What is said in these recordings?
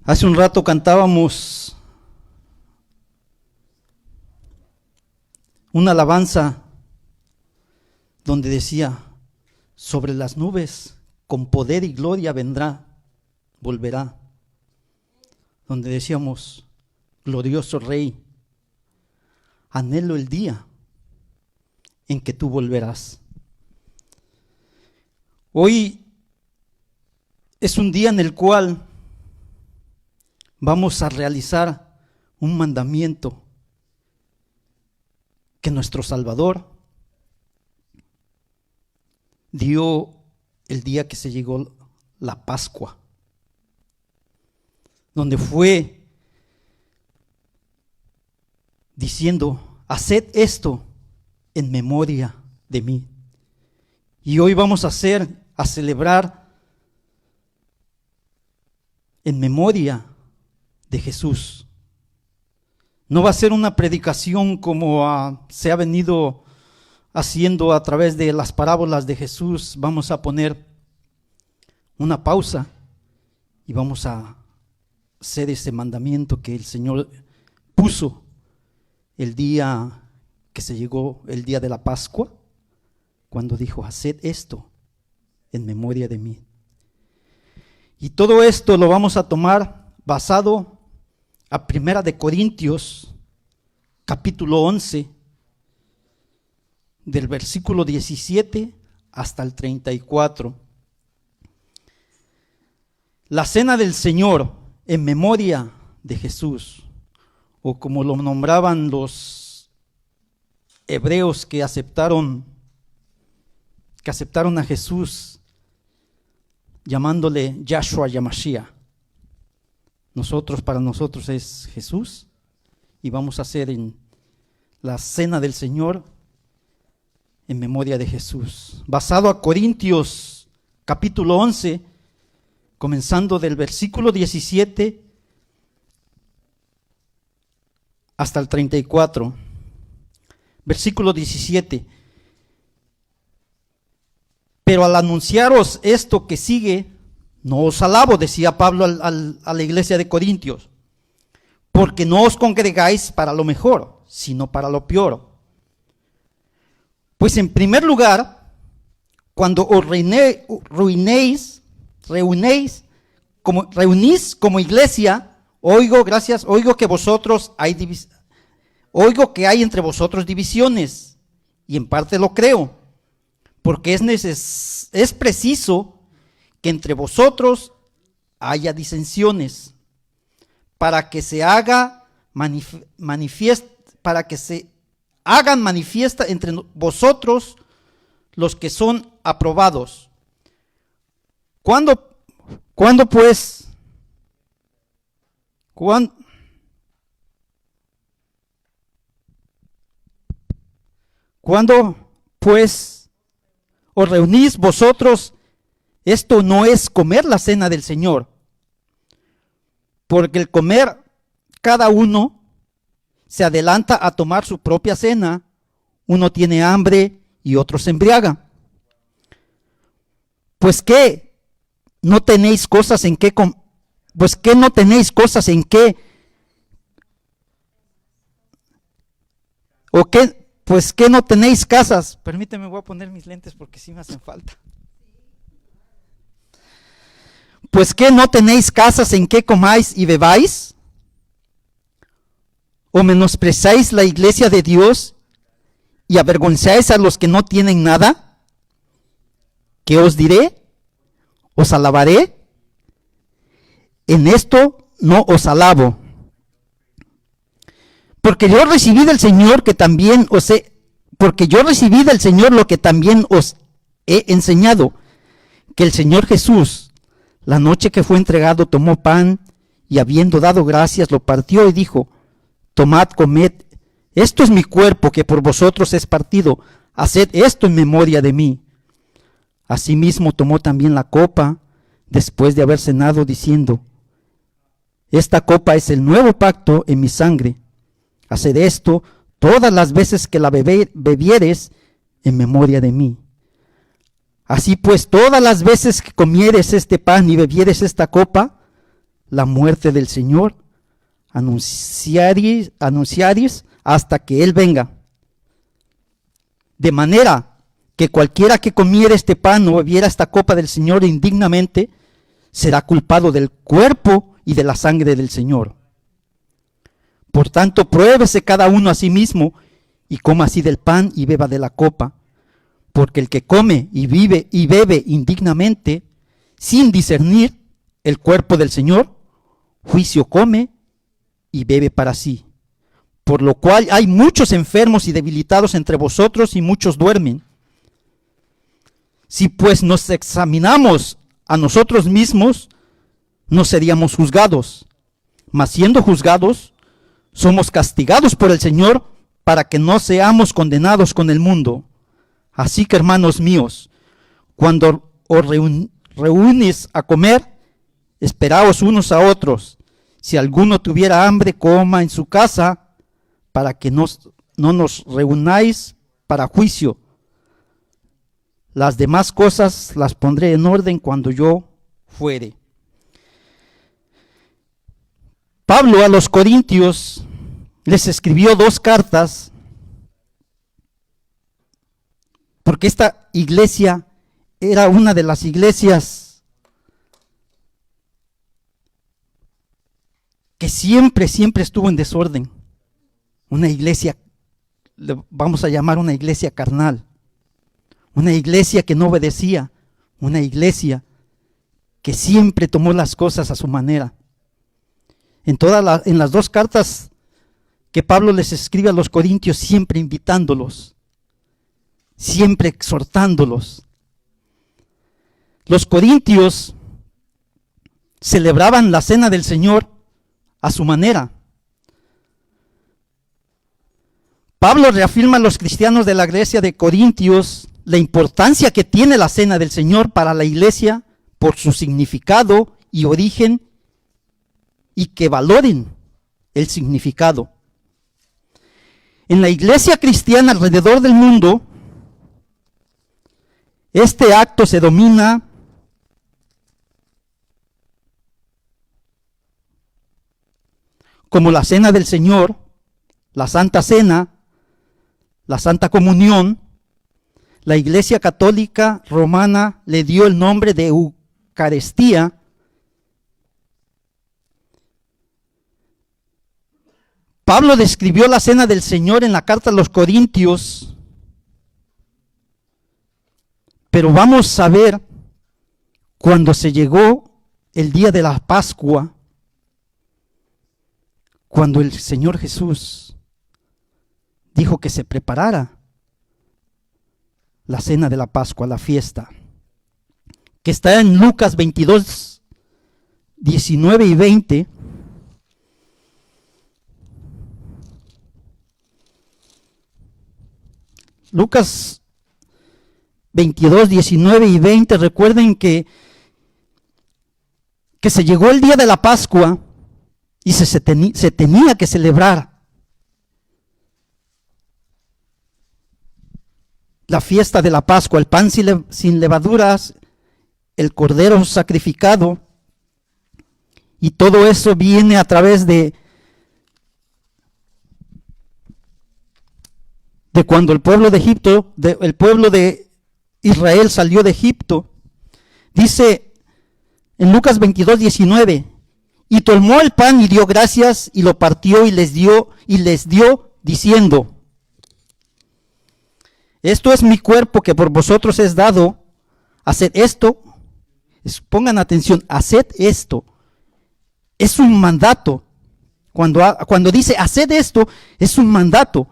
Hace un rato cantábamos una alabanza donde decía, sobre las nubes con poder y gloria vendrá, volverá. Donde decíamos, glorioso Rey, anhelo el día en que tú volverás. Hoy es un día en el cual vamos a realizar un mandamiento que nuestro Salvador dio el día que se llegó la Pascua, donde fue diciendo, haced esto en memoria de mí. Y hoy vamos a celebrar en memoria de Jesús. No va a ser una predicación como se ha venido haciendo a través de las parábolas de Jesús. Vamos a poner una pausa y vamos a hacer ese mandamiento que el Señor puso el día que se llegó, el día de la Pascua, cuando dijo, haced esto en memoria de mí. Y todo esto lo vamos a tomar basado a 1 Corintios, capítulo 11, del versículo 17 hasta el 34. La cena del Señor en memoria de Jesús, o como lo nombraban los hebreos que aceptaron a Jesús, llamándole Yahshua Yamashiach. Para nosotros es Jesús, y vamos a hacer en la cena del Señor en memoria de Jesús. Basado a Corintios capítulo 11, comenzando del versículo 17 hasta el 34. Versículo 17. Pero al anunciaros esto que sigue, no os alabo, decía Pablo a la iglesia de Corintios, porque no os congregáis para lo mejor, sino para lo peor. Pues en primer lugar, cuando os reunís como iglesia, oigo que hay entre vosotros divisiones, y en parte lo creo, porque es preciso que entre vosotros haya disensiones, para que se hagan manifiesta entre vosotros los que son aprobados. ¿Cuándo pues os reunís vosotros? Esto no es comer la cena del Señor, porque el comer cada uno se adelanta a tomar su propia cena, uno tiene hambre y otro se embriaga. Pues que no tenéis cosas en qué pues que no tenéis casas. Permíteme, voy a poner mis lentes porque sí me hacen falta. Pues que no tenéis casas en que comáis y bebáis, o menospreciáis la iglesia de Dios y avergonzáis a los que no tienen nada. ¿Qué os diré? ¿Os alabaré? En esto no os alabo, porque yo recibí del Señor lo que también os he enseñado, que el Señor Jesús, la noche que fue entregado, tomó pan y habiendo dado gracias, lo partió y dijo, tomad, comed, esto es mi cuerpo que por vosotros es partido, haced esto en memoria de mí. Asimismo tomó también la copa, después de haber cenado, diciendo, esta copa es el nuevo pacto en mi sangre, haced esto todas las veces que la bebieres en memoria de mí. Así pues, todas las veces que comieres este pan y bebieres esta copa, la muerte del Señor, anunciaréis hasta que Él venga. De manera que cualquiera que comiera este pan o bebiera esta copa del Señor indignamente, será culpado del cuerpo y de la sangre del Señor. Por tanto, pruébese cada uno a sí mismo y coma así del pan y beba de la copa, porque el que come y bebe indignamente, sin discernir el cuerpo del Señor, juicio come y bebe para sí. Por lo cual hay muchos enfermos y debilitados entre vosotros y muchos duermen. Si pues nos examinamos a nosotros mismos, no seríamos juzgados, mas siendo juzgados, somos castigados por el Señor para que no seamos condenados con el mundo. Así que, hermanos míos, cuando os reúnes a comer, esperaos unos a otros. Si alguno tuviera hambre, coma en su casa, para que no nos reunáis para juicio. Las demás cosas las pondré en orden cuando yo fuere. Pablo a los Corintios les escribió 2 cartas, porque esta iglesia era una de las iglesias que siempre estuvo en desorden. Una iglesia, le vamos a llamar una iglesia carnal, una iglesia que no obedecía, una iglesia que siempre tomó las cosas a su manera. En las 2 cartas que Pablo les escribe a los Corintios, siempre invitándolos, siempre exhortándolos. Los Corintios celebraban la cena del Señor a su manera. Pablo reafirma a los cristianos de la iglesia de Corintios la importancia que tiene la cena del Señor para la iglesia por su significado y origen, y que valoren el significado. En la iglesia cristiana alrededor del mundo, este acto se domina como la cena del Señor, la Santa Cena, la Santa Comunión. La Iglesia Católica Romana le dio el nombre de Eucaristía. Pablo describió la cena del Señor en la carta a los Corintios, pero vamos a ver cuando se llegó el día de la Pascua, cuando el Señor Jesús dijo que se preparara la cena de la Pascua, la fiesta, que está en Lucas 22, 19 y 20. Lucas 22, 19 y 20, recuerden que se llegó el día de la Pascua y se tenía que celebrar la fiesta de la Pascua, el pan sin levaduras, el cordero sacrificado, y todo eso viene a través de cuando el pueblo de Egipto, el pueblo de Israel salió de Egipto. Dice en Lucas 22, 19, y tomó el pan y dio gracias y lo partió y les dio diciendo: esto es mi cuerpo que por vosotros es dado, haced esto. Pongan atención, haced esto. Es un mandato. Cuando dice haced esto, es un mandato.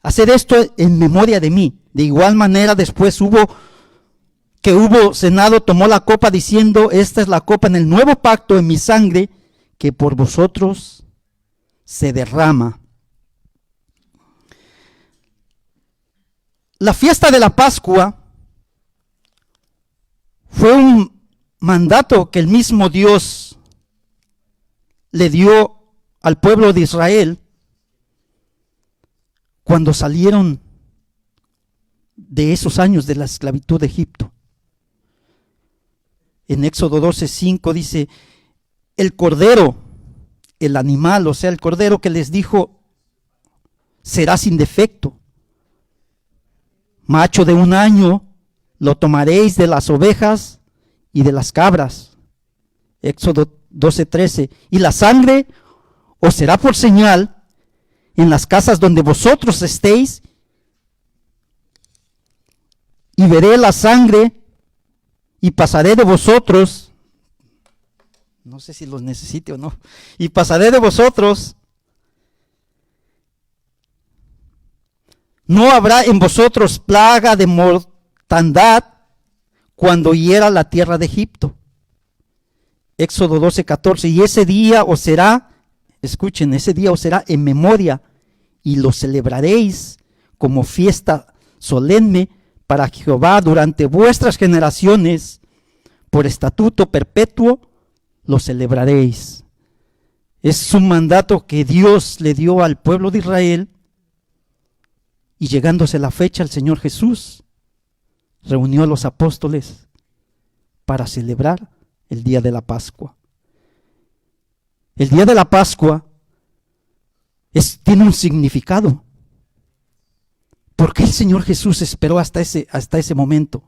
Haced esto en memoria de mí. De igual manera, después hubo cenado, tomó la copa diciendo: esta es la copa en el nuevo pacto en mi sangre, que por vosotros se derrama. La fiesta de la Pascua fue un mandato que el mismo Dios le dio al pueblo de Israel cuando salieron de esos años de la esclavitud de Egipto. En Éxodo 12:5 dice: el cordero, el animal, o sea, el cordero que les dijo, será sin defecto. Macho de 1 año, lo tomaréis de las ovejas y de las cabras. Éxodo 12:13. Y la sangre os será por señal en las casas donde vosotros estéis, y veré la sangre y pasaré de vosotros. No sé si los necesite o no. Y pasaré de vosotros. No habrá en vosotros plaga de mortandad cuando hiera la tierra de Egipto. Éxodo 12:14. Y ese día os será, escuchen, ese día os será en memoria, y lo celebraréis como fiesta solemne para Jehová durante vuestras generaciones. Por estatuto perpetuo lo celebraréis. Es un mandato que Dios le dio al pueblo de Israel, y llegándose la fecha, el Señor Jesús reunió a los apóstoles para celebrar el día de la Pascua. El día de la Pascua tiene un significado. ¿Por qué el Señor Jesús esperó hasta ese momento?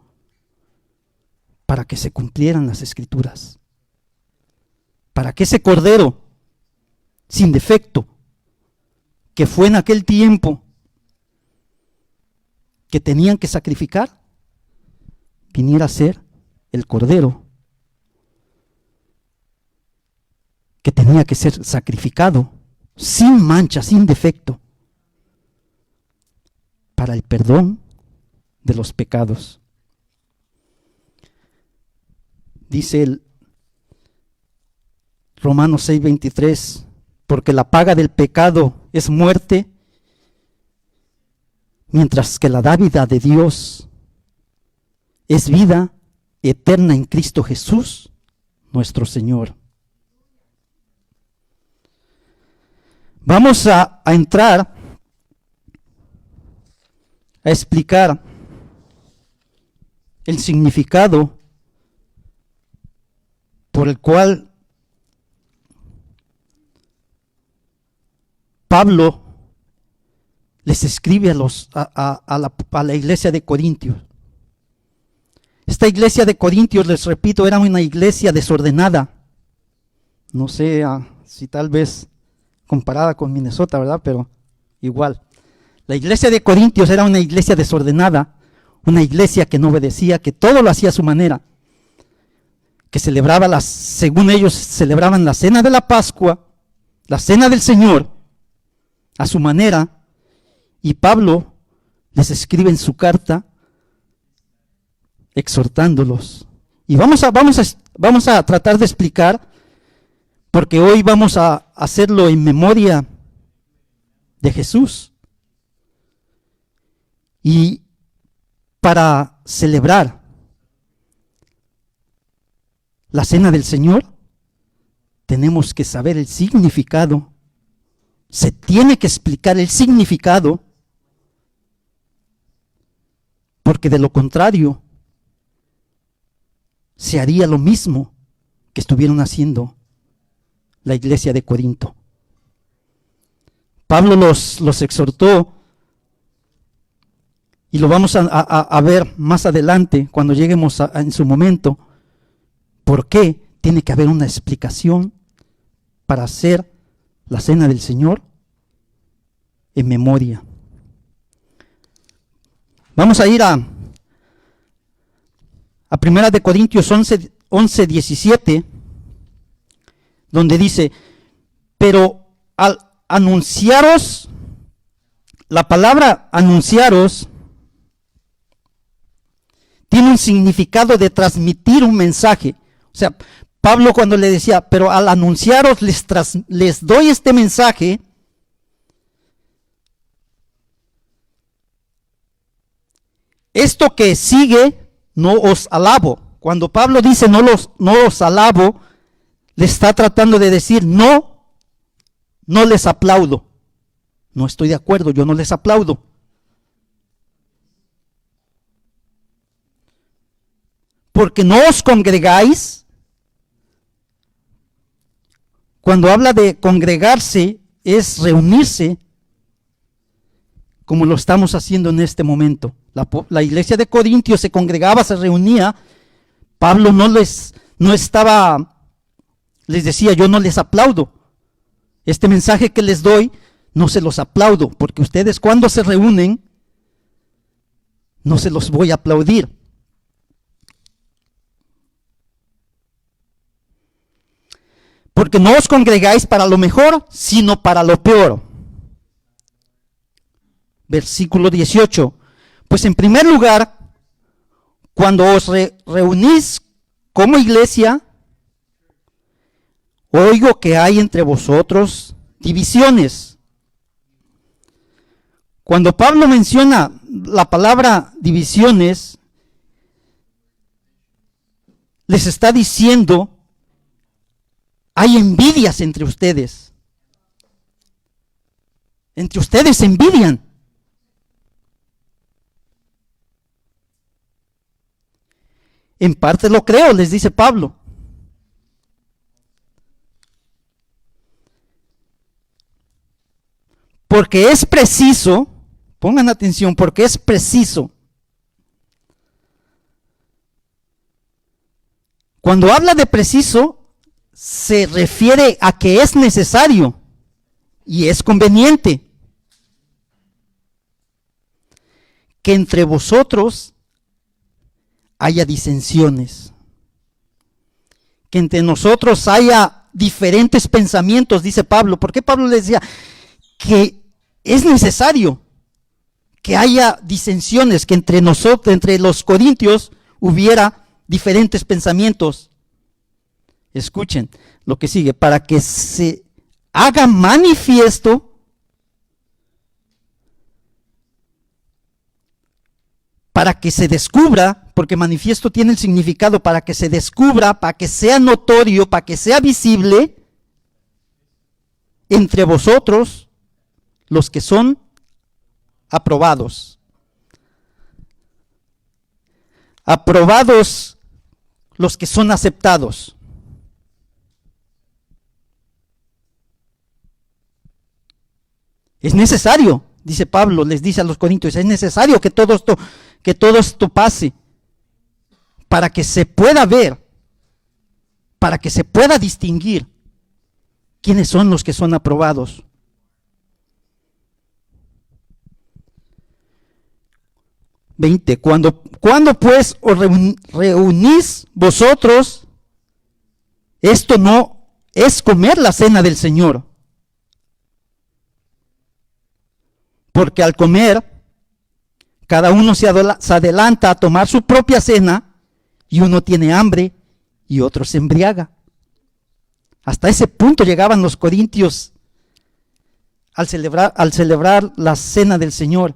Para que se cumplieran las Escrituras. Para que ese cordero sin defecto, que fue en aquel tiempo que tenían que sacrificar, viniera a ser el cordero que tenía que ser sacrificado sin mancha, sin defecto, para el perdón de los pecados. Dice el Romanos 6:23, porque la paga del pecado es muerte, mientras que la dádiva de Dios es vida eterna en Cristo Jesús, nuestro Señor. Vamos a entrar a explicar el significado por el cual Pablo les escribe a la iglesia de Corintios. Esta iglesia de Corintios, les repito, era una iglesia desordenada. No sé si tal vez comparada con Minnesota, ¿verdad? Pero igual. La iglesia de Corintios era una iglesia desordenada, una iglesia que no obedecía, que todo lo hacía a su manera, que celebraba según ellos celebraban la cena de la Pascua, la cena del Señor, a su manera, y Pablo les escribe en su carta exhortándolos. Y vamos a tratar de explicar, porque hoy vamos a hacerlo en memoria de Jesús. Y para celebrar la cena del Señor, tenemos que saber el significado. Se tiene que explicar el significado, porque de lo contrario, se haría lo mismo que estuvieron haciendo la iglesia de Corinto. Pablo los exhortó, y lo vamos a ver más adelante cuando lleguemos en su momento, por qué tiene que haber una explicación para hacer la cena del Señor en memoria. Vamos a ir a 1 de Corintios 11:17, donde dice, pero al anunciaros, la palabra anunciaros tiene un significado de transmitir un mensaje. O sea, Pablo cuando le decía, pero al anunciaros les doy este mensaje, esto que sigue no os alabo. Cuando Pablo dice no os alabo, le está tratando de decir no les aplaudo. No estoy de acuerdo, yo no les aplaudo. Porque no os congregáis cuando habla de congregarse, es reunirse, como lo estamos haciendo en este momento. La iglesia de Corintios se congregaba, se reunía. Pablo les decía, yo no les aplaudo. Este mensaje que les doy, no se los aplaudo, porque ustedes cuando se reúnen, no se los voy a aplaudir. Porque no os congregáis para lo mejor, sino para lo peor. Versículo 18. Pues en primer lugar, cuando os reunís como iglesia, oigo que hay entre vosotros divisiones. Cuando Pablo menciona la palabra divisiones, les está diciendo, hay envidias entre ustedes. Entre ustedes se envidian. En parte lo creo, les dice Pablo. Porque es preciso, pongan atención, porque es preciso. Cuando habla de preciso, se refiere a que es necesario y es conveniente que entre vosotros haya disensiones, que entre nosotros haya diferentes pensamientos, dice Pablo. ¿Por qué Pablo le decía que es necesario que haya disensiones, que entre nosotros, entre los corintios, hubiera diferentes pensamientos? Escuchen lo que sigue, para que se haga manifiesto para que se descubra, porque manifiesto tiene el significado para que se descubra, para que sea notorio, para que sea visible entre vosotros los que son aprobados. Aprobados los que son aceptados. Es necesario, dice Pablo, les dice a los corintios, es necesario que todo esto pase para que se pueda ver, para que se pueda distinguir quiénes son los que son aprobados. Cuando pues os reunís vosotros, esto no es comer la cena del Señor. Porque al comer, cada uno se adelanta a tomar su propia cena, y uno tiene hambre y otro se embriaga. Hasta ese punto llegaban los corintios al celebrar la cena del Señor.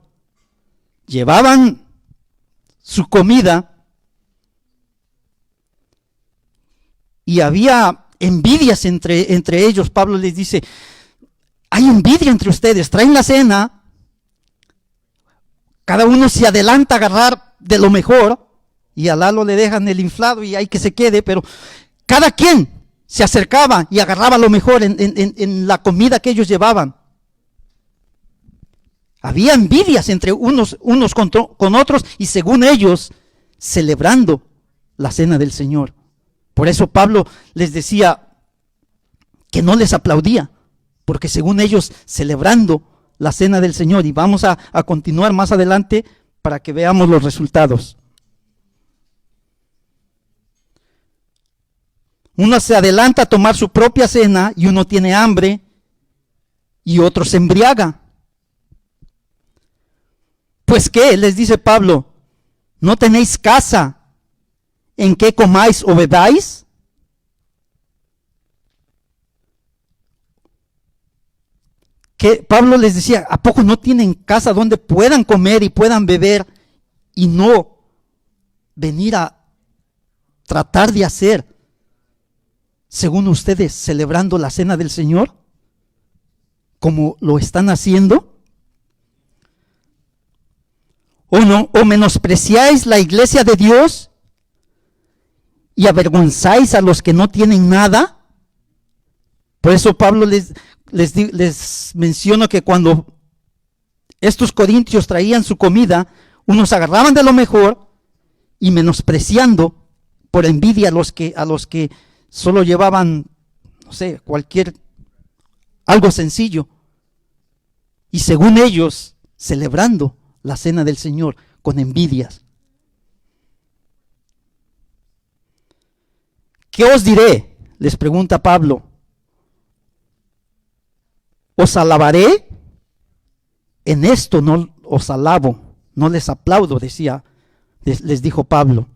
Llevaban su comida y había envidias entre ellos. Pablo les dice, hay envidia entre ustedes, traen la cena, cada uno se adelanta a agarrar de lo mejor y a Lalo le dejan el inflado y hay que se quede, pero cada quien se acercaba y agarraba lo mejor en la comida que ellos llevaban. Había envidias entre unos con otros y según ellos celebrando la cena del Señor. Por eso Pablo les decía que no les aplaudía, porque según ellos celebrando la cena del Señor, y vamos a continuar más adelante para que veamos los resultados. Uno se adelanta a tomar su propia cena y uno tiene hambre y otro se embriaga. Pues ¿qué? Les dice Pablo, ¿no tenéis casa en que comáis o bebáis? Que Pablo les decía, ¿a poco no tienen casa donde puedan comer y puedan beber y no venir a tratar de hacer, según ustedes, celebrando la cena del Señor, como lo están haciendo? ¿O no? ¿O menospreciáis la iglesia de Dios y avergonzáis a los que no tienen nada? Por eso Pablo les menciono que cuando estos corintios traían su comida, unos agarraban de lo mejor y menospreciando por envidia a los que solo llevaban, no sé, algo sencillo. Y según ellos, celebrando la cena del Señor con envidias. ¿Qué os diré?, les pregunta Pablo. ¿Os alabaré? En esto no os alabo, no les aplaudo, les dijo Pablo.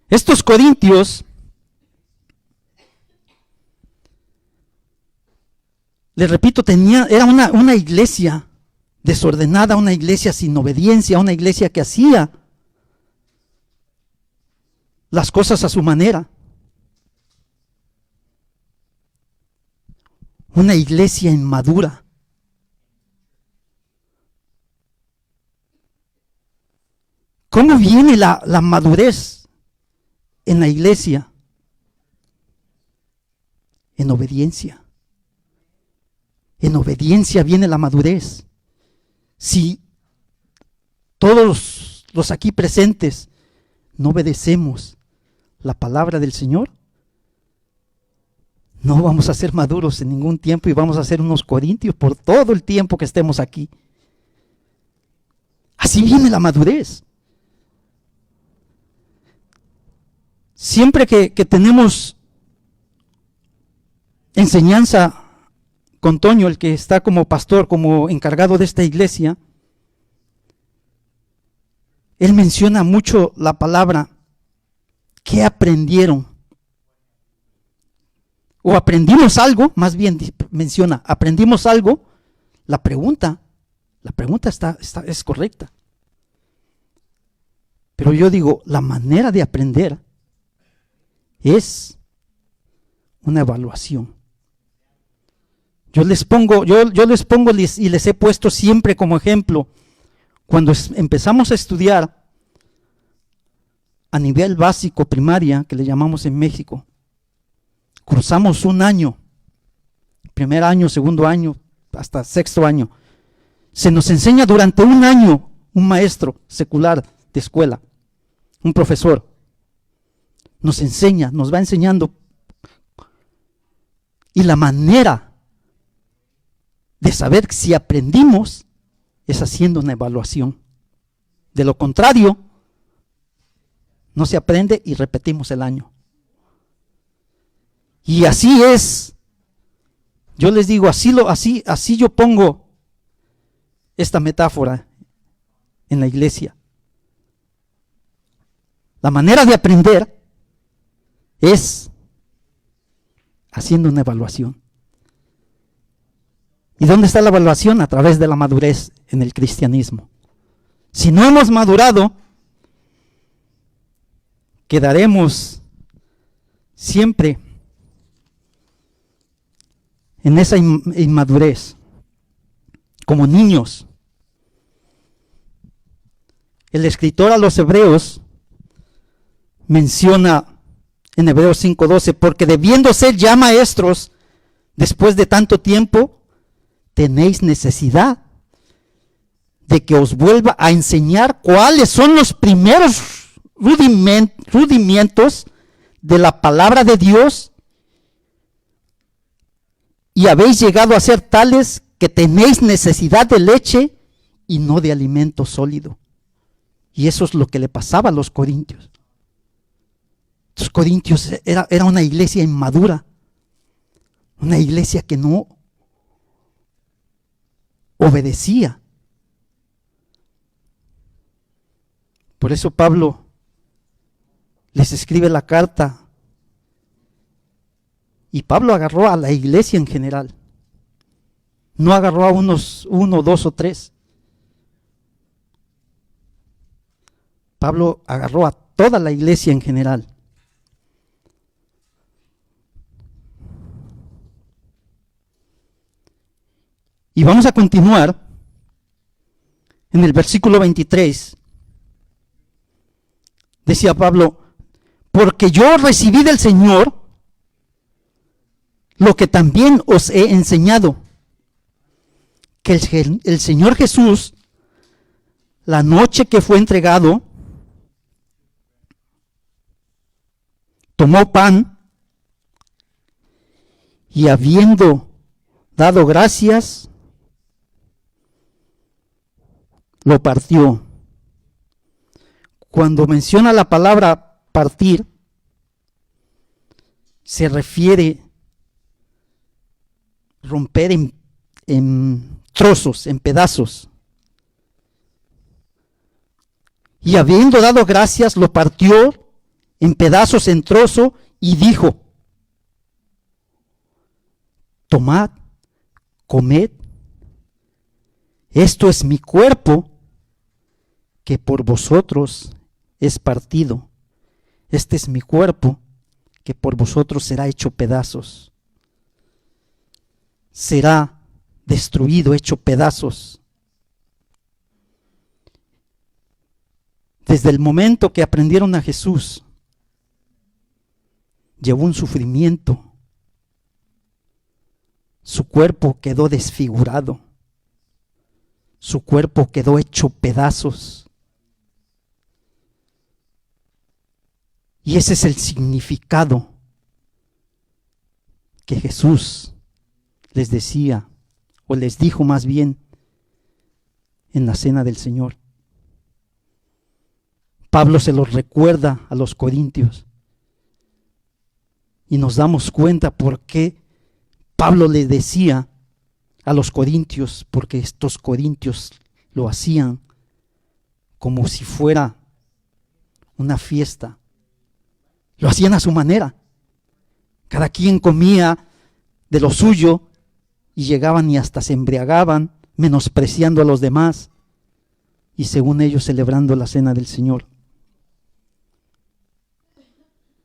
Estos corintios, les repito, era una iglesia desordenada, una iglesia sin obediencia, una iglesia que hacía las cosas a su manera. Una iglesia inmadura. ¿Cómo viene la madurez en la iglesia? En obediencia. En obediencia viene la madurez. Si todos los aquí presentes no obedecemos la palabra del Señor, no vamos a ser maduros en ningún tiempo y vamos a ser unos corintios por todo el tiempo que estemos aquí. Así viene la madurez. Siempre que tenemos enseñanza con Toño, el que está como pastor, como encargado de esta iglesia, él menciona mucho la palabra ¿qué aprendieron? O aprendimos algo, más bien menciona, aprendimos algo. La pregunta es correcta. Pero yo digo, la manera de aprender es una evaluación. Yo les pongo y les he puesto siempre como ejemplo, cuando empezamos a estudiar a nivel básico, primaria, que le llamamos en México, cruzamos un año, primer año, segundo año, hasta sexto año. Se nos enseña durante un año un maestro secular de escuela, un profesor. Nos enseña, nos va enseñando. Y la manera de saber si aprendimos es haciendo una evaluación. De lo contrario, no se aprende y repetimos el año. Y así es. Yo les digo, así yo pongo esta metáfora en la iglesia. La manera de aprender es haciendo una evaluación. ¿Y dónde está la evaluación? A través de la madurez en el cristianismo. Si no hemos madurado, quedaremos siempre en esa inmadurez, como niños. El escritor a los Hebreos menciona en Hebreos 5:12, porque debiendo ser ya maestros, después de tanto tiempo, tenéis necesidad de que os vuelva a enseñar cuáles son los primeros rudimentos de la palabra de Dios, y habéis llegado a ser tales que tenéis necesidad de leche y no de alimento sólido. Y eso es lo que le pasaba a los corintios. Los corintios era una iglesia inmadura, una iglesia que no obedecía. Por eso Pablo les escribe la carta, y Pablo agarró a la iglesia en general, no agarró a uno, dos o tres. Pablo agarró a toda la iglesia en general. Y vamos a continuar en el versículo 23. Decía Pablo, porque yo recibí del Señor lo que también os he enseñado, que el Señor Jesús, la noche que fue entregado, tomó pan y habiendo dado gracias, lo partió. Cuando menciona la palabra partir, se refiere romper en trozos, en pedazos. Y habiendo dado gracias, lo partió en pedazos, en trozo, y dijo: tomad, comed, esto es mi cuerpo, que por vosotros es partido. Este es mi cuerpo, que por vosotros será hecho pedazos. Será destruido, hecho pedazos. Desde el momento que aprendieron a Jesús, llevó un sufrimiento. Su cuerpo quedó desfigurado. Su cuerpo quedó hecho pedazos. Y ese es el significado que Jesús les decía, o les dijo más bien, en la cena del Señor. Pablo se los recuerda a los corintios. Y nos damos cuenta por qué Pablo les decía a los corintios, porque estos corintios lo hacían como si fuera una fiesta. Lo hacían a su manera. Cada quien comía de lo suyo y llegaban y hasta se embriagaban, menospreciando a los demás y según ellos celebrando la cena del Señor.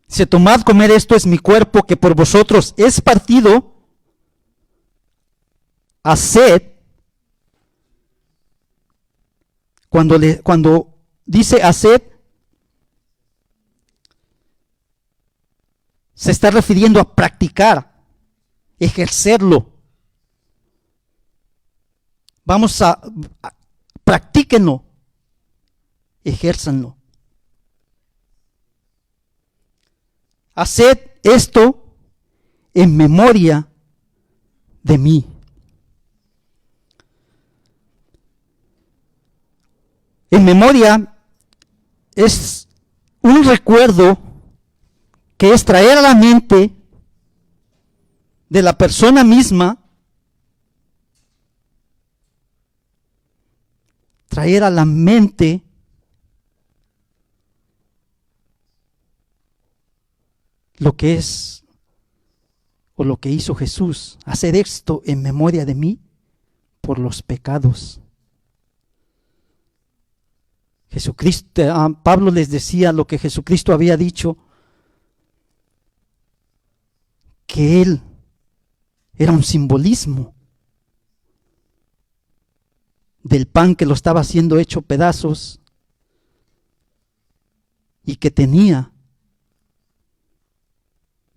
Dice: tomad, comer, esto es mi cuerpo, que por vosotros es partido. Haced. Cuando dice haced, se está refiriendo a practicar, ejercerlo. Vamos a practíquenlo, ejérzanlo. Haced esto en memoria de mí. En memoria es un recuerdo que es traer a la mente de la persona misma, traer a la mente lo que es o lo que hizo Jesús. Hacer esto en memoria de mí por los pecados. Jesucristo, Pablo les decía lo que Jesucristo había dicho, que Él era un simbolismo del pan que lo estaba haciendo hecho pedazos y que tenía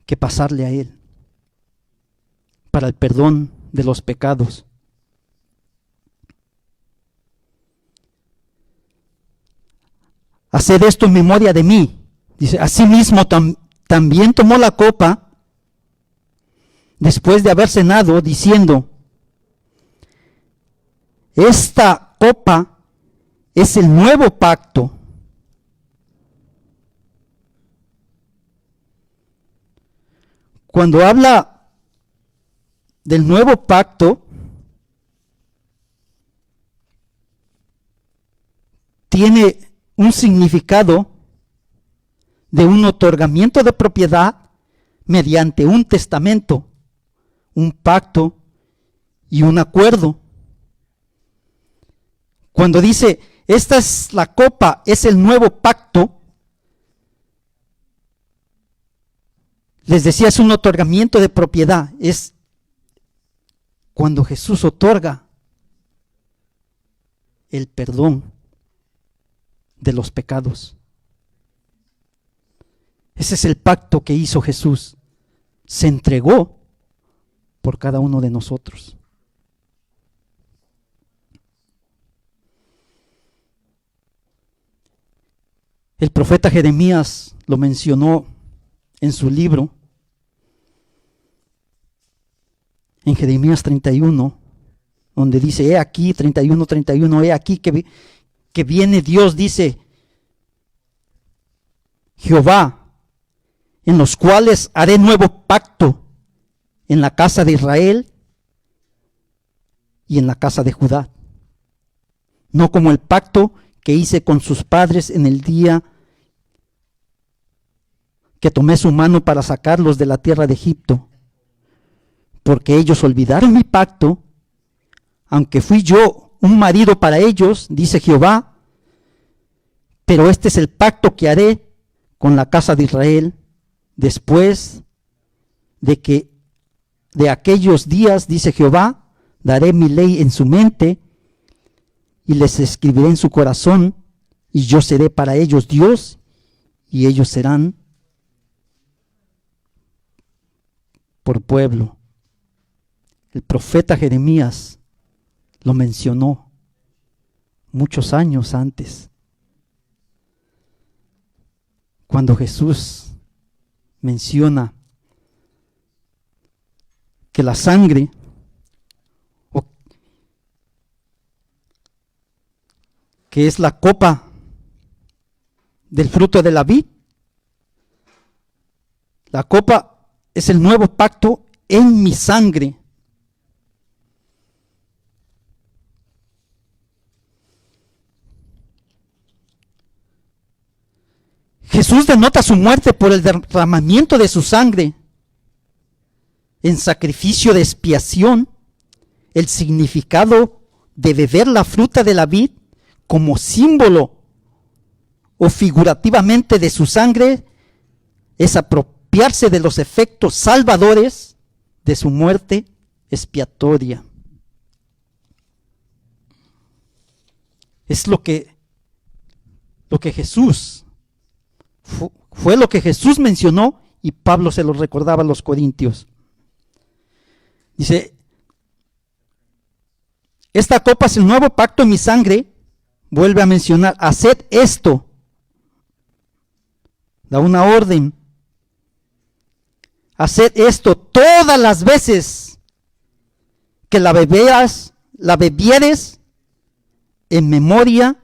que pasarle a Él para el perdón de los pecados. Haced esto en memoria de mí. Dice: asimismo también tomó la copa después de haber cenado, diciendo: esta copa es el nuevo pacto. Cuando habla del nuevo pacto, tiene un significado de un otorgamiento de propiedad mediante un testamento, un pacto y un acuerdo. Cuando dice: esta es la copa, es el nuevo pacto, les decía, es un otorgamiento de propiedad. Es cuando Jesús otorga el perdón de los pecados. Ese es el pacto que hizo Jesús. Se entregó por cada uno de nosotros. El profeta Jeremías lo mencionó en su libro, en Jeremías 31, donde dice, he aquí, 31, he aquí que viene Dios, dice Jehová, en los cuales haré nuevo pacto en la casa de Israel y en la casa de Judá, no como el pacto que hice con sus padres en el día que tomé su mano para sacarlos de la tierra de Egipto, porque ellos olvidaron mi pacto, aunque fui yo un marido para ellos, dice Jehová, pero este es el pacto que haré con la casa de Israel después de aquellos días, dice Jehová, daré mi ley en su mente y les escribiré en su corazón, y yo seré para ellos Dios, y ellos serán por pueblo. El profeta Jeremías lo mencionó muchos años antes, cuando Jesús menciona que la sangre que es la copa del fruto de la vid. La copa es el nuevo pacto en mi sangre. Jesús denota su muerte por el derramamiento de su sangre en sacrificio de expiación. El significado de beber la fruta de la vid como símbolo o figurativamente de su sangre es apropiarse de los efectos salvadores de su muerte expiatoria. Es lo que Jesús fue lo que Jesús mencionó, y Pablo se lo recordaba a los corintios. Dice, esta copa es el nuevo pacto en mi sangre. Vuelve a mencionar, haced esto. Da una orden. Haced esto todas las veces que la bebieres en memoria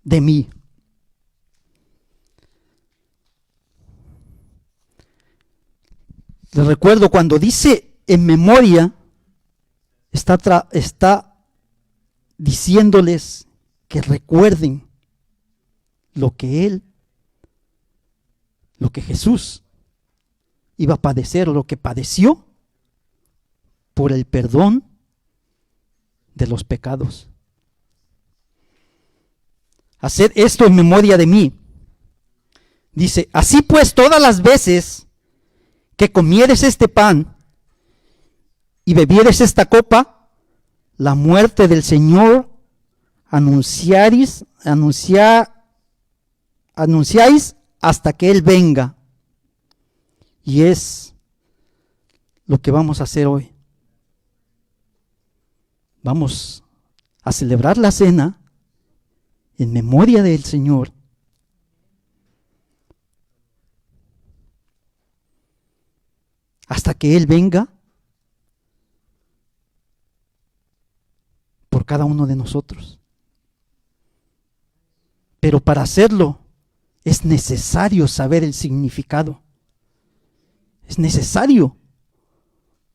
de mí. Les recuerdo, cuando dice en memoria, está diciéndoles que recuerden lo que Jesús iba a padecer, lo que padeció por el perdón de los pecados. Haced esto en memoria de mí. Dice, así pues, todas las veces que comieres este pan y bebieres esta copa, la muerte del Señor anunciáis hasta que Él venga. Y es lo que vamos a hacer hoy. Vamos a celebrar la cena en memoria del Señor. Hasta que Él venga por cada uno de nosotros. Pero para hacerlo es necesario saber el significado. Es necesario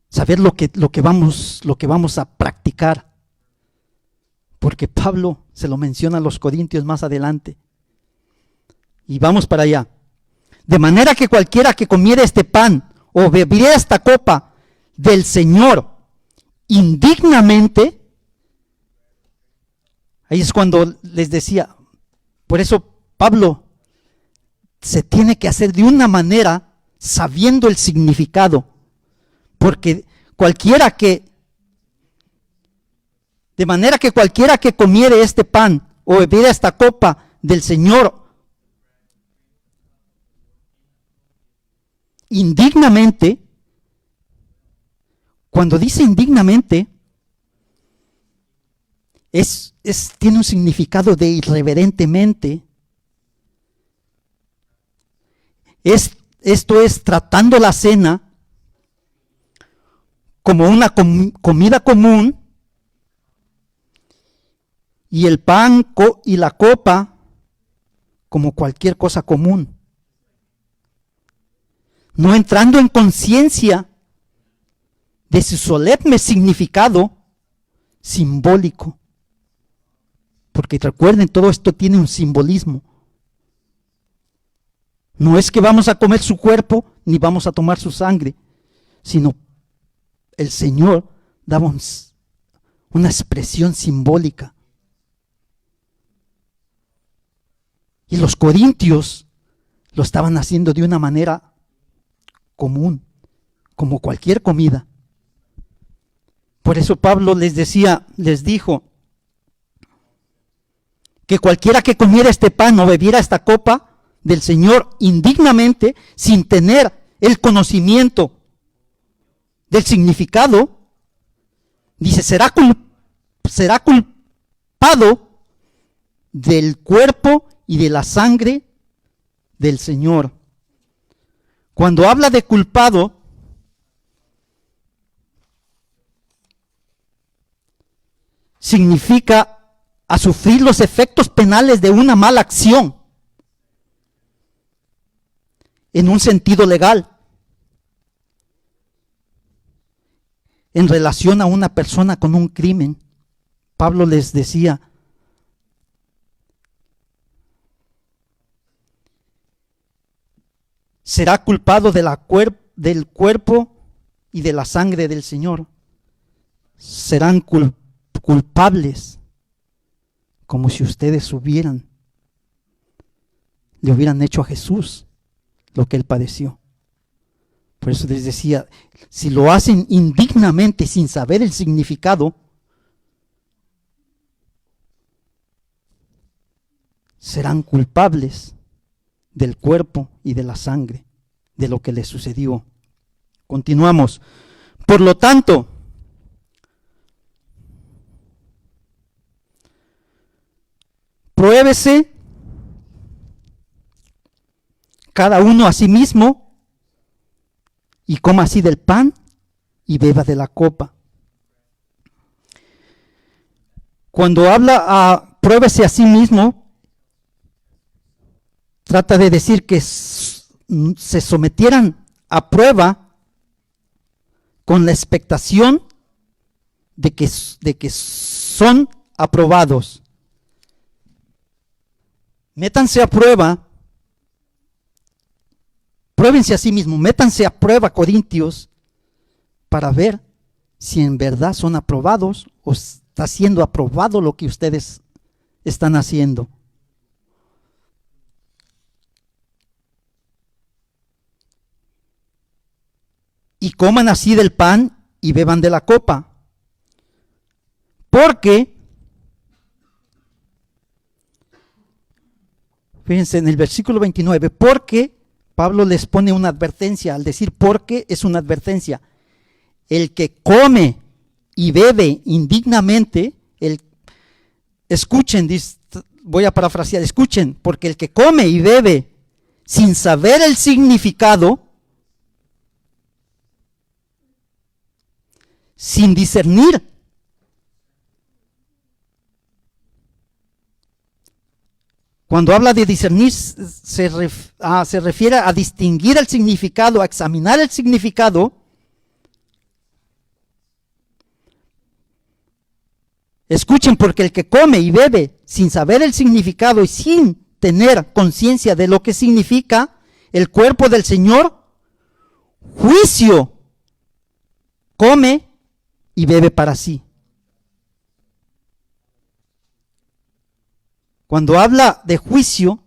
saber lo que vamos a practicar. Porque Pablo se lo menciona a los corintios más adelante. Y vamos para allá. De manera que cualquiera que comiera este pan o bebiera esta copa del Señor indignamente, ahí es cuando les decía, por eso Pablo se tiene que hacer de una manera sabiendo el significado, porque de manera que cualquiera que comiere este pan o bebiera esta copa del Señor indignamente, Cuando dice indignamente, tiene un significado de irreverentemente. Esto es tratando la cena como una comida común y el pan y la copa como cualquier cosa común. No entrando en conciencia de su solemne significado simbólico. Porque recuerden, todo esto tiene un simbolismo. No es que vamos a comer su cuerpo ni vamos a tomar su sangre, sino el Señor daba una expresión simbólica. Y los corintios lo estaban haciendo de una manera común, como cualquier comida. Por eso Pablo les dijo que cualquiera que comiera este pan o bebiera esta copa del Señor indignamente, sin tener el conocimiento del significado, dice, será culpado del cuerpo y de la sangre del Señor. Cuando habla de culpado, significa a sufrir los efectos penales de una mala acción en un sentido legal, en relación a una persona con un crimen. Pablo les decía, será culpado del cuerpo y de la sangre del Señor. Serán culpables, como si ustedes le hubieran hecho a Jesús lo que él padeció. Por eso les decía, si lo hacen indignamente sin saber el significado, serán culpables del cuerpo y de la sangre de lo que les sucedió. Continuamos. Por lo tanto, pruébese cada uno a sí mismo y coma así del pan y beba de la copa. Cuando habla pruébese a sí mismo, trata de decir que se sometieran a prueba con la expectación de que son aprobados. Métanse a prueba, pruébense a sí mismos, métanse a prueba, corintios, para ver si en verdad son aprobados o está siendo aprobado lo que ustedes están haciendo. Y coman así del pan y beban de la copa. Porque, fíjense en el versículo 29, porque Pablo les pone una advertencia. Al decir porque es una advertencia. El que come y bebe indignamente, escuchen, voy a parafrasear, escuchen, porque el que come y bebe sin saber el significado, sin discernir, cuando habla de discernir se refiere a distinguir el significado, a examinar el significado. Escuchen, porque el que come y bebe sin saber el significado y sin tener conciencia de lo que significa el cuerpo del Señor, juicio come y bebe para sí. Cuando habla de juicio,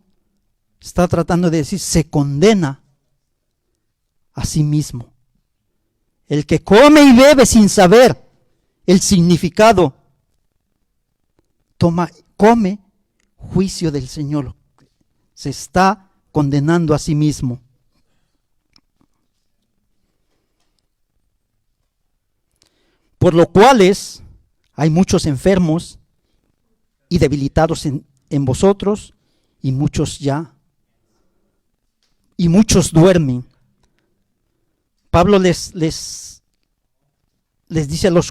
está tratando de decir, se condena a sí mismo. El que come y bebe sin saber el significado, come juicio del Señor. Se está condenando a sí mismo. por lo cuales hay muchos enfermos y debilitados en vosotros, y muchos duermen. Pablo les dice a los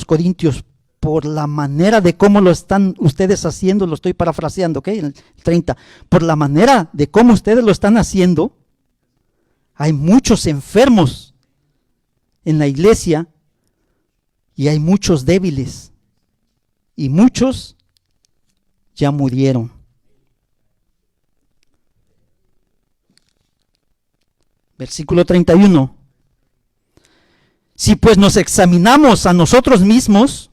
corintios, por la manera de cómo lo están ustedes haciendo, lo estoy parafraseando, ¿ok? El 30, por la manera de cómo ustedes lo están haciendo, hay muchos enfermos en la iglesia y hay muchos débiles y muchos ya murieron. Versículo 31. Si pues nos examinamos a nosotros mismos,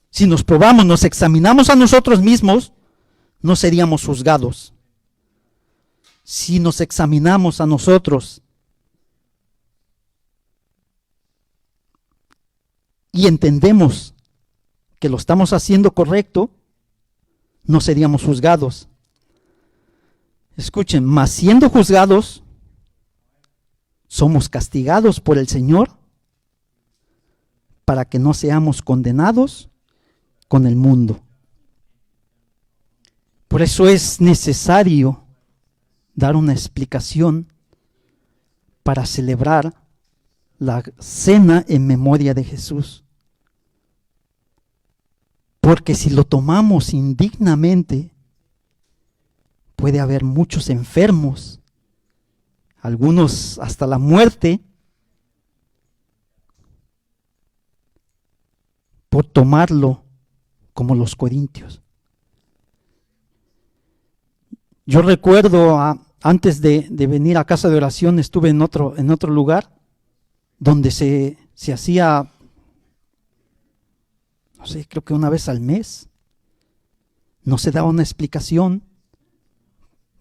si nos probamos, nos examinamos a nosotros mismos, no seríamos juzgados. Si nos examinamos a nosotros y entendemos que lo estamos haciendo correcto, no seríamos juzgados. Escuchen, mas siendo juzgados, somos castigados por el Señor para que no seamos condenados con el mundo. Por eso es necesario dar una explicación para celebrar la cena en memoria de Jesús. Porque si lo tomamos indignamente, puede haber muchos enfermos, algunos hasta la muerte, por tomarlo como los corintios. Yo recuerdo antes de venir a casa de oración, estuve en otro lugar donde se hacía, no sé, creo que una vez al mes. No se daba una explicación.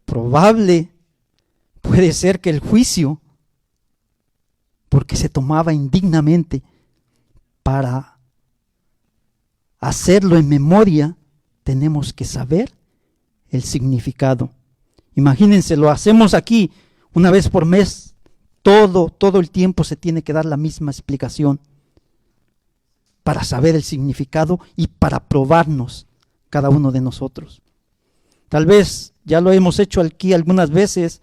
Puede ser que el juicio, porque se tomaba indignamente para hacerlo en memoria, tenemos que saber el significado. Imagínense, lo hacemos aquí una vez por mes, todo el tiempo se tiene que dar la misma explicación para saber el significado y para probarnos cada uno de nosotros. Tal vez ya lo hemos hecho aquí algunas veces,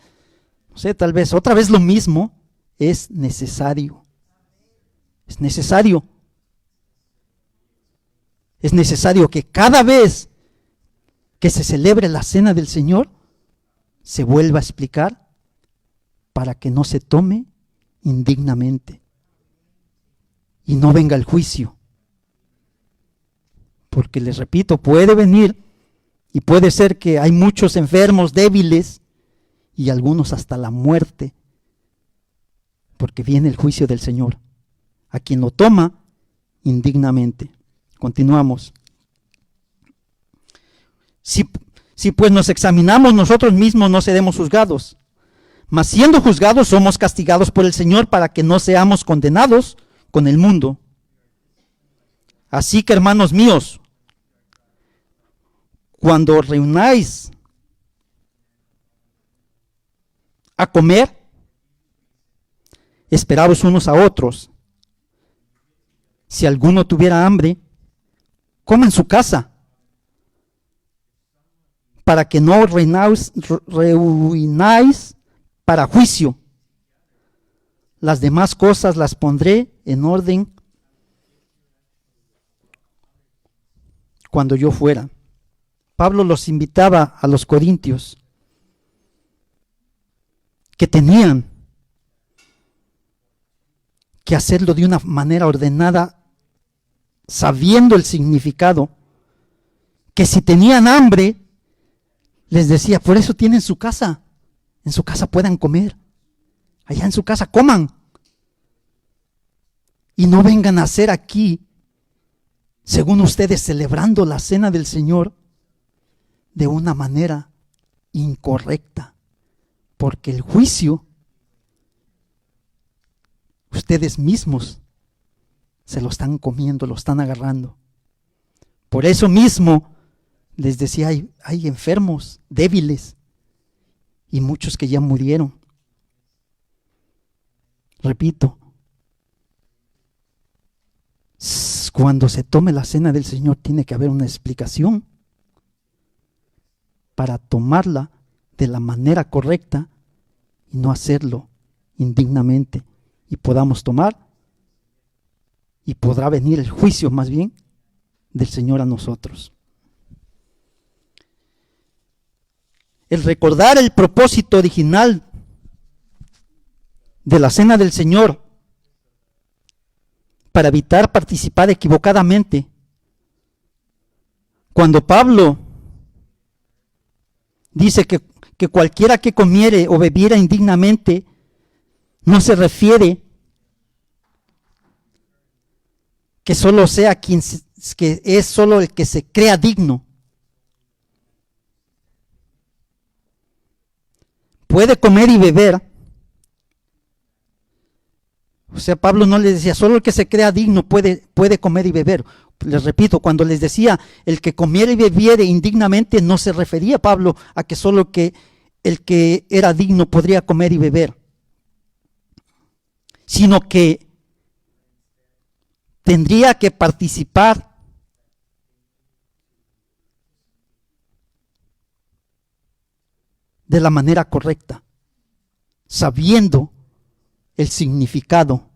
no sé, tal vez otra vez lo mismo. Es necesario. Es necesario. Es necesario que cada vez que se celebre la cena del Señor, se vuelva a explicar para que no se tome indignamente y no venga el juicio. Porque les repito, puede venir y puede ser que hay muchos enfermos, débiles y algunos hasta la muerte, porque viene el juicio del Señor a quien lo toma indignamente. Continuamos. Si pues nos examinamos nosotros mismos, no seremos juzgados. Mas siendo juzgados, somos castigados por el Señor para que no seamos condenados con el mundo. Así que, hermanos míos, cuando os reunáis a comer, esperaos unos a otros. Si alguno tuviera hambre, coma en su casa, para que no os reunáis para juicio. Las demás cosas las pondré en orden cuando yo fuera. Pablo los invitaba a los corintios que tenían que hacerlo de una manera ordenada, sabiendo el significado, que si tenían hambre, les decía, por eso tienen su casa, en su casa puedan comer, allá en su casa coman, y no vengan a hacer aquí, según ustedes, celebrando la cena del Señor de una manera incorrecta, porque el juicio ustedes mismos se lo están comiendo, lo están agarrando. Por eso mismo les decía, hay enfermos, débiles, y muchos que ya murieron. Repito, cuando se tome la cena del Señor tiene que haber una explicación para tomarla de la manera correcta y no hacerlo indignamente, y podamos tomar y podrá venir el juicio más bien del Señor a nosotros. El recordar el propósito original de la cena del Señor para evitar participar equivocadamente. Cuando Pablo dice que cualquiera que comiere o bebiera indignamente, no se refiere que solo sea que es solo el que se crea digno. Puede comer y beber. O sea, Pablo no les decía, solo el que se crea digno puede comer y beber. Les repito, cuando les decía el que comiera y bebiera indignamente, no se refería Pablo a que solo el que era digno podría comer y beber, sino que tendría que participar de la manera correcta, sabiendo el significado.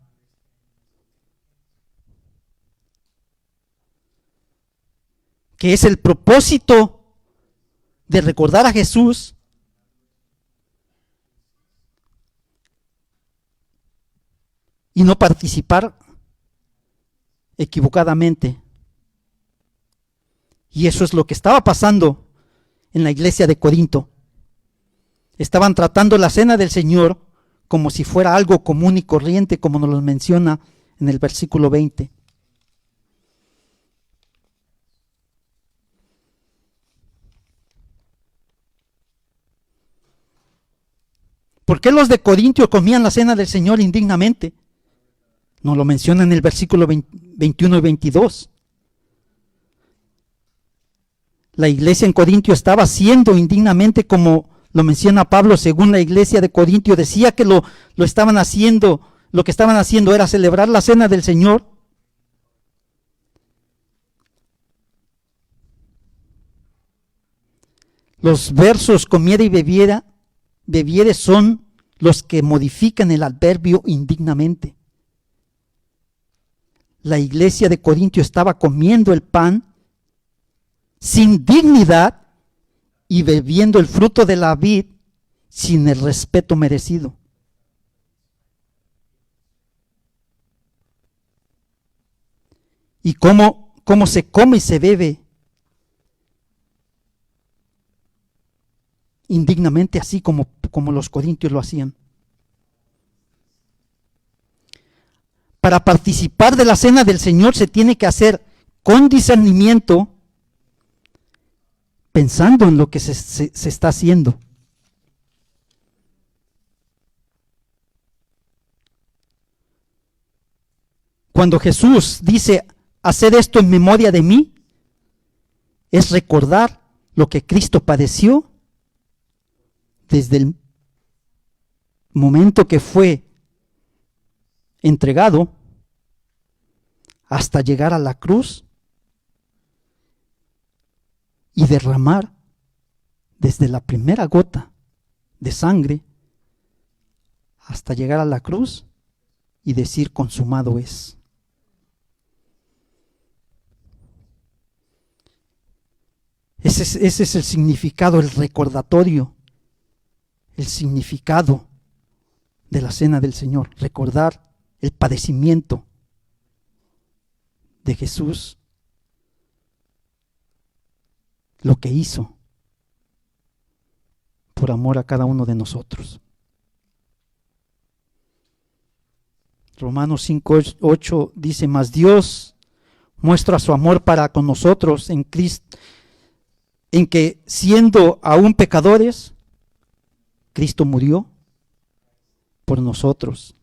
Que es el propósito de recordar a Jesús y no participar equivocadamente. Y eso es lo que estaba pasando en la iglesia de Corinto. Estaban tratando la cena del Señor como si fuera algo común y corriente, como nos lo menciona en el versículo 20. ¿Por qué los de Corintio comían la cena del Señor indignamente? Nos lo menciona en el versículo 21 y 22. La iglesia en Corintio estaba haciendo indignamente, como lo menciona Pablo, según la iglesia de Corintio, decía que lo que estaban haciendo era celebrar la cena del Señor. Los versos comiera y bebiere son los que modifican el adverbio indignamente. La iglesia de Corintio estaba comiendo el pan sin dignidad y bebiendo el fruto de la vid sin el respeto merecido. ¿Y cómo se come y se bebe indignamente, así como los corintios lo hacían? Para participar de la cena del Señor se tiene que hacer con discernimiento, pensando en lo que se está haciendo. Cuando Jesús dice, haced esto en memoria de mí, es recordar lo que Cristo padeció desde el momento que fue entregado hasta llegar a la cruz y derramar desde la primera gota de sangre hasta llegar a la cruz y decir consumado es. Ese es el significado, el recordatorio, el significado de la cena del Señor, recordar el padecimiento de Jesús, lo que hizo por amor a cada uno de nosotros. Romanos 5:8 dice, mas Dios muestra su amor para con nosotros en Cristo, en que siendo aún pecadores, Cristo murió por nosotros.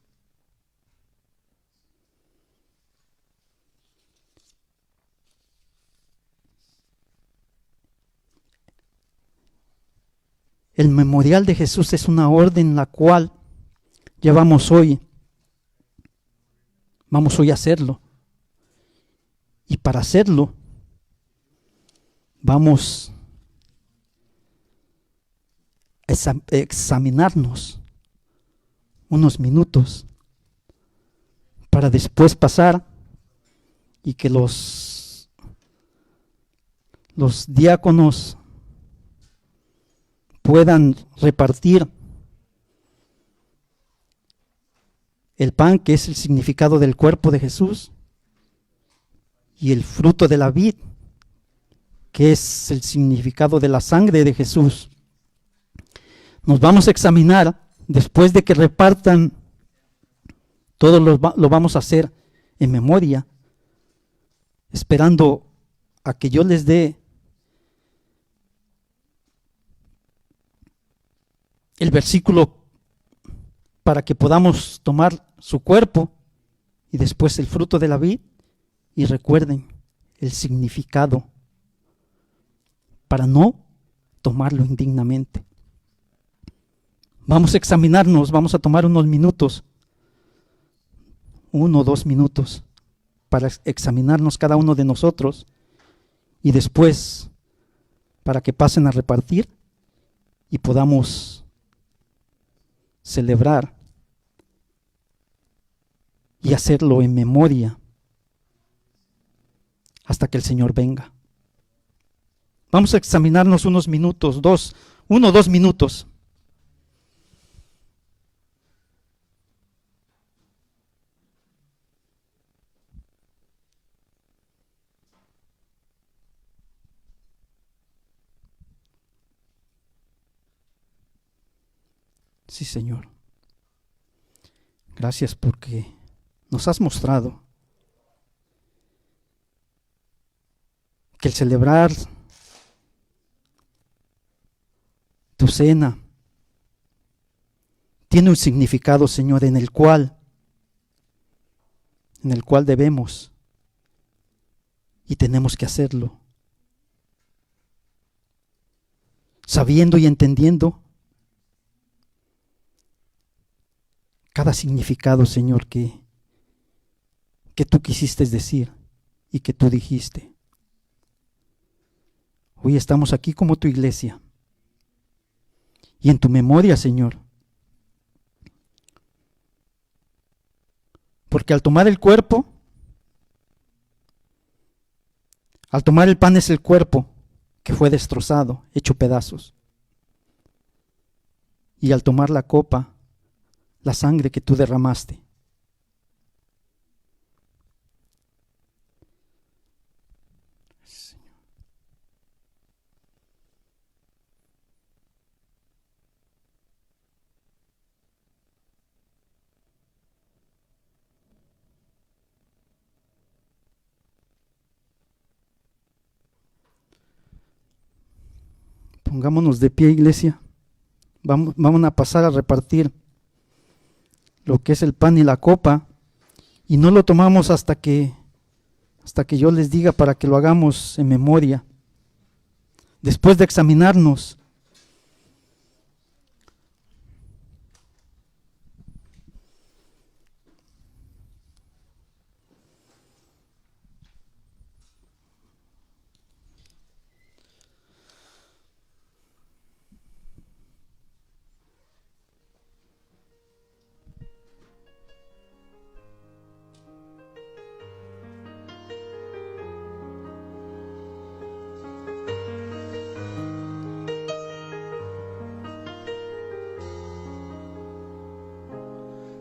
El memorial de Jesús es una orden la cual llevamos hoy Vamos hoy a hacerlo. Y para hacerlo, vamos a examinarnos unos minutos para después pasar y que los diáconos puedan repartir el pan, que es el significado del cuerpo de Jesús, y el fruto de la vid, que es el significado de la sangre de Jesús. Nos vamos a examinar después de que repartan. Todo lo vamos a hacer en memoria, esperando a que yo les dé el versículo para que podamos tomar su cuerpo y después el fruto de la vid, y recuerden el significado para no tomarlo indignamente. Vamos a examinarnos, vamos a tomar unos minutos, 1 o 2 minutos, para examinarnos cada uno de nosotros, y después para que pasen a repartir y podamos celebrar y hacerlo en memoria hasta que el Señor venga. Vamos a examinarnos unos minutos, 1 o 2 minutos. Sí, Señor. Gracias porque nos has mostrado que el celebrar tu cena tiene un significado, Señor, en el cual debemos y tenemos que hacerlo, sabiendo y entendiendo cada significado, Señor, que tú quisiste decir y que tú dijiste. Hoy estamos aquí como tu iglesia y en tu memoria, Señor, porque al tomar el cuerpo, al tomar el pan es el cuerpo que fue destrozado, hecho pedazos, y al tomar la copa, la sangre que tú derramaste. Pongámonos de pie, iglesia. Vamos a pasar a repartir lo que es el pan y la copa, y no lo tomamos hasta que yo les diga para que lo hagamos en memoria. Después de examinarnos,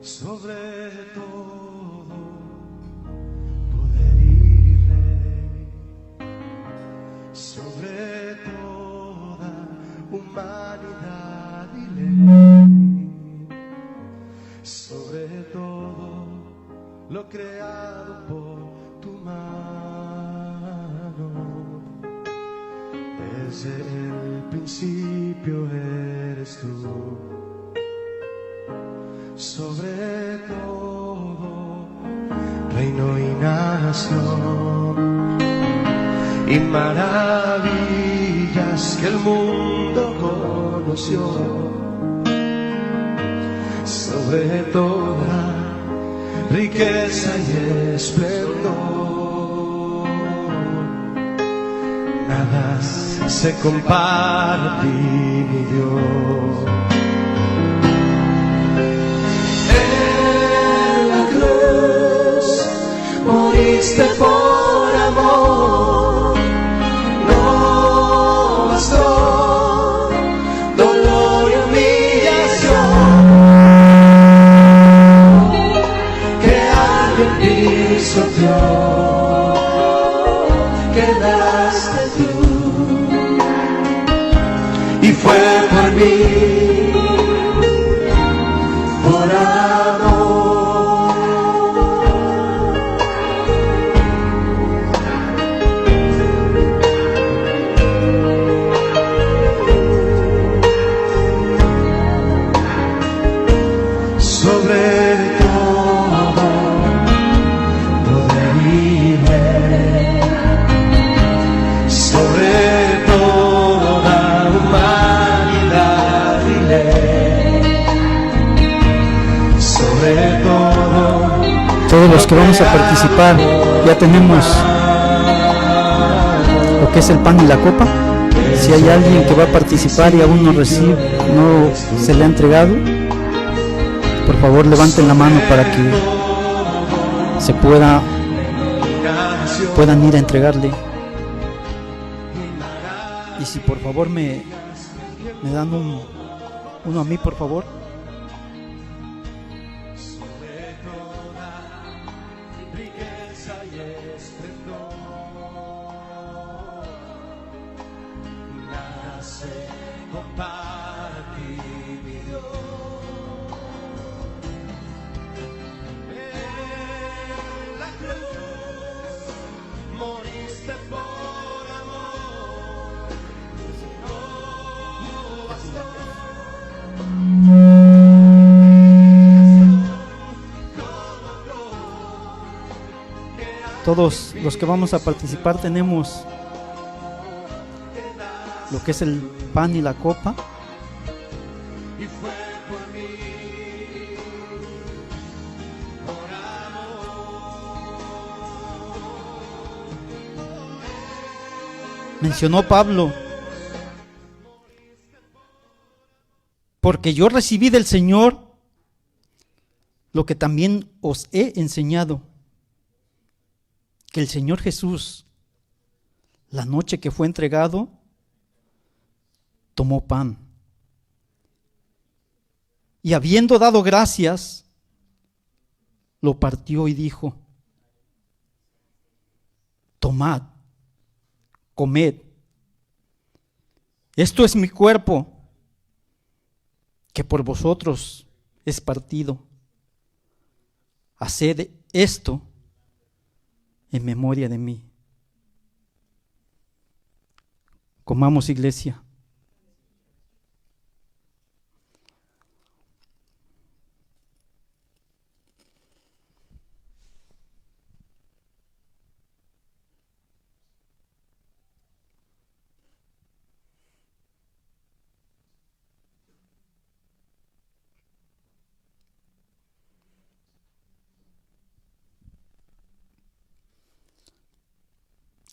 sobre todo poder y rey, sobre toda humanidad y ley, sobre todo lo creado por tu mano. Desde el principio eres tú. Sobre todo, reino y nación, y maravillas que el mundo conoció. Sobre toda riqueza y esplendor. Nada se compara a ti, mi Dios. En la cruz moriste por amor, no bastó dolor y humillación, que alguien pisoteó, quedaste tú, y fue por mí, por amor. Sobre todo poder y ver, sobre toda humanidad y ley, sobre todo. Todos los que vamos a participar ya tenemos lo que es el pan y la copa. Si hay alguien que va a participar y aún no recibe, no se le ha entregado, por favor levanten la mano para que se puedan ir a entregarle. Y si por favor me dan uno a mí, por favor. Todos los que vamos a participar tenemos lo que es el pan y la copa. Mencionó Pablo: porque yo recibí del Señor lo que también os he enseñado, que el Señor Jesús, la noche que fue entregado, tomó pan y habiendo dado gracias, lo partió y dijo: tomad, comed, esto es mi cuerpo, que por vosotros es partido. Haced esto en memoria de mí. Comamos, iglesia.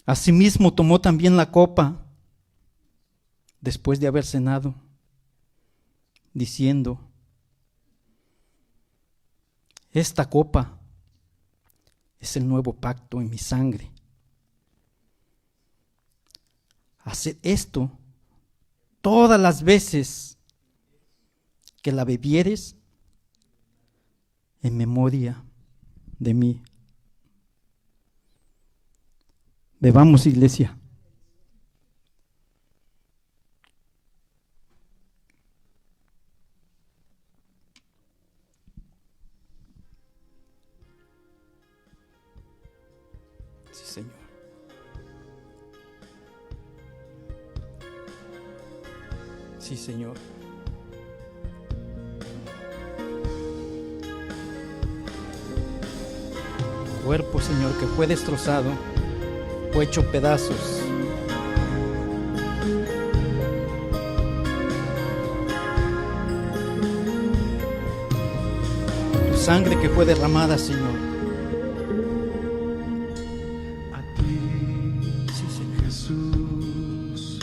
Asimismo tomó también la copa después de haber cenado, diciendo: esta copa es el nuevo pacto en mi sangre. Haced esto todas las veces que la bebieres en memoria de mí. Bebamos, iglesia. Sí, Señor. Sí, Señor. Cuerpo, Señor, que fue destrozado, fue hecho pedazos. Tu sangre que fue derramada, Señor. A ti, Sí, Señor. Jesús,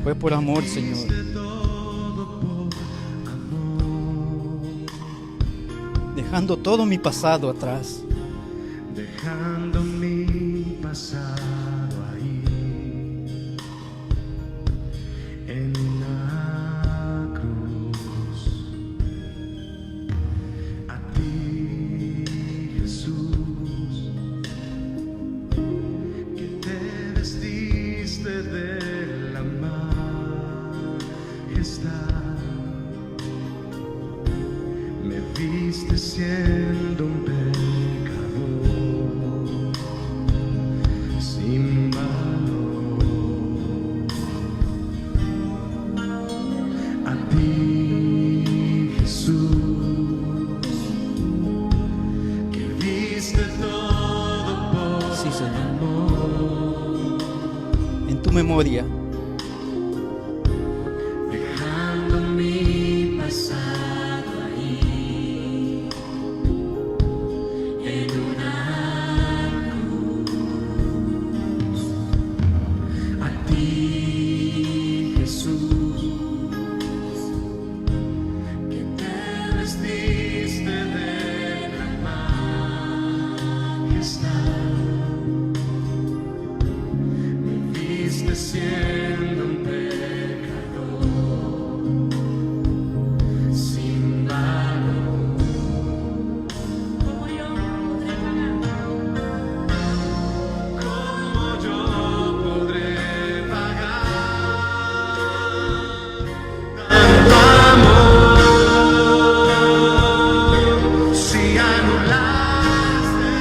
Fue por amor, Señor. hiciste todo por amor, Dejando todo mi pasado atrás. dejando mi pasado ahí en una cruz. A ti, Jesús, que te vestiste de la majestad, me viste siendo un pecador sin valor. A ti, Jesús, que viste todo por Sí, Señor. amor, En tu memoria. dejando mi pasado ahí en una cruz. A ti, Jesús, que te vestiste de la majestad, me viste siendo un pecador sin valor. ¿Cómo yo podré pagar tanto amor si anulaste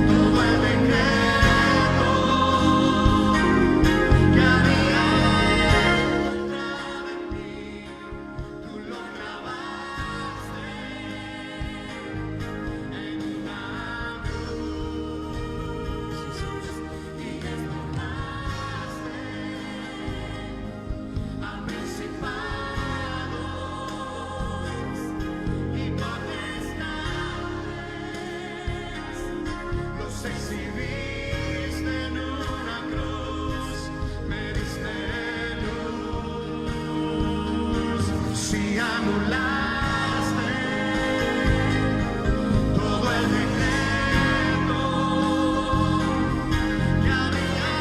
todo el decreto que había encontrado en mí? Tú lo clavaste en una cruz y despojaste a principados y potestades, los exhibiste en una cruz, me diste luz. Si anulaste todo el decreto que había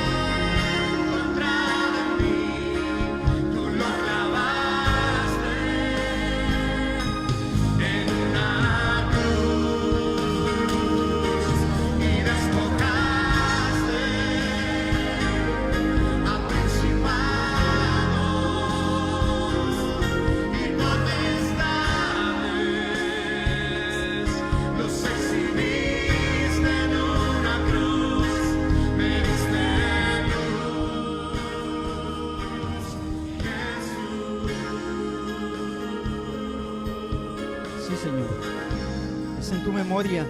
encontrado en mí, tú lo clavaste en una cruz y despojaste a principados y potestades, los exhibiste en una cruz, me diste luz, Jesús. Sí, Señor. Es en tu memoria.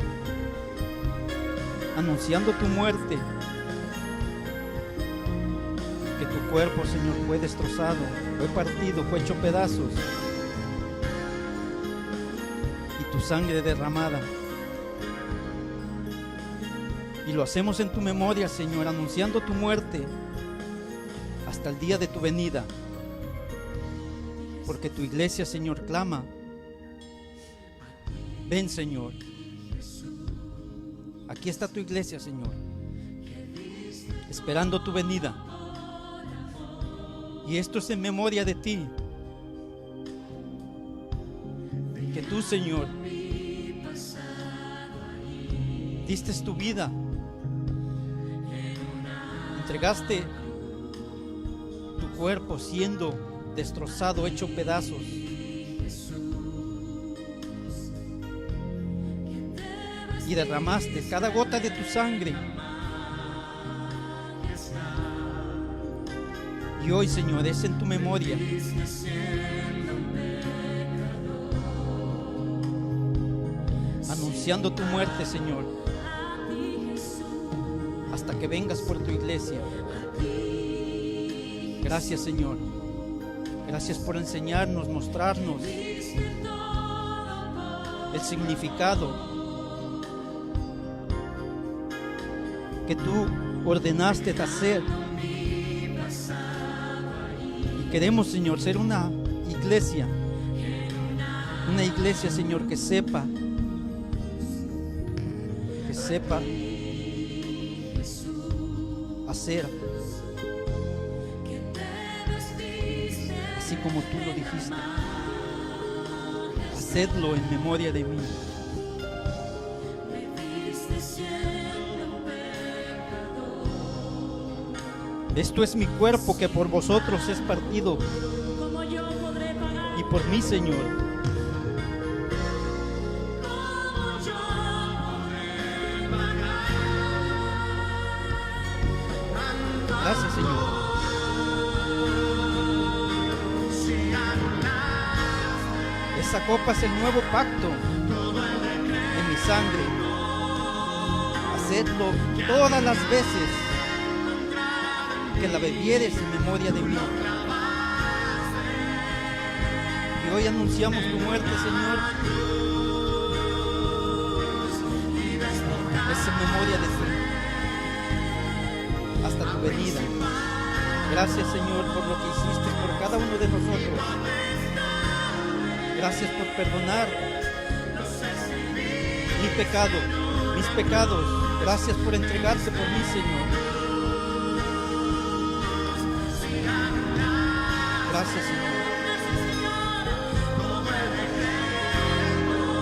Anunciando tu muerte. Que tu cuerpo, Señor, fue destrozado, fue partido, fue hecho pedazos. Y tu sangre derramada. Y lo hacemos en tu memoria, Señor, anunciando tu muerte hasta el día de tu venida. Porque tu iglesia, Señor, clama: ven, Señor. Aquí está tu iglesia, Señor, esperando tu venida. Y esto es en memoria de ti. Que tú, Señor, diste tu vida. Entregaste tu cuerpo siendo destrozado, hecho pedazos. Y derramaste cada gota de tu sangre. Y hoy, Señor, es en tu memoria. Anunciando tu muerte, Señor, hasta que vengas por tu iglesia. Gracias, Señor. Gracias por enseñarnos, mostrarnos el significado que tú ordenaste de hacer. Y queremos, Señor, ser una iglesia, Señor, que sepa hacer así como tú lo dijiste. Hacedlo en memoria de mí. Esto es mi cuerpo que por vosotros es partido, y por mí, Señor. Gracias, Señor. Esa copa es el nuevo pacto en mi sangre. Hacedlo todas las veces que la bebieres en memoria de mí. Y hoy anunciamos tu muerte, Señor. Es en memoria de ti, hasta tu venida. Gracias, Señor, por lo que hiciste por cada uno de nosotros. Gracias por perdonar mi pecado, mis pecados. Gracias por entregarte por mí, Señor. Gracias, Señor.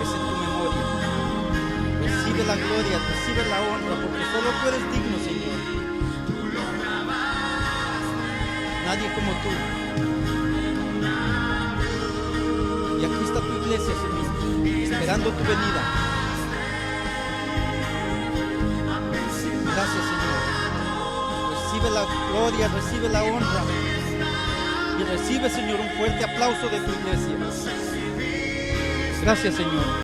Es en tu memoria. Recibe la gloria, recibe la honra, porque solo tú eres digno, Señor. Nadie como tú. Y aquí está tu iglesia, Señor, esperando tu venida. Gracias, Señor. Recibe la gloria, recibe la honra. Y recibe, Señor, un fuerte aplauso de tu iglesia. Gracias, Señor.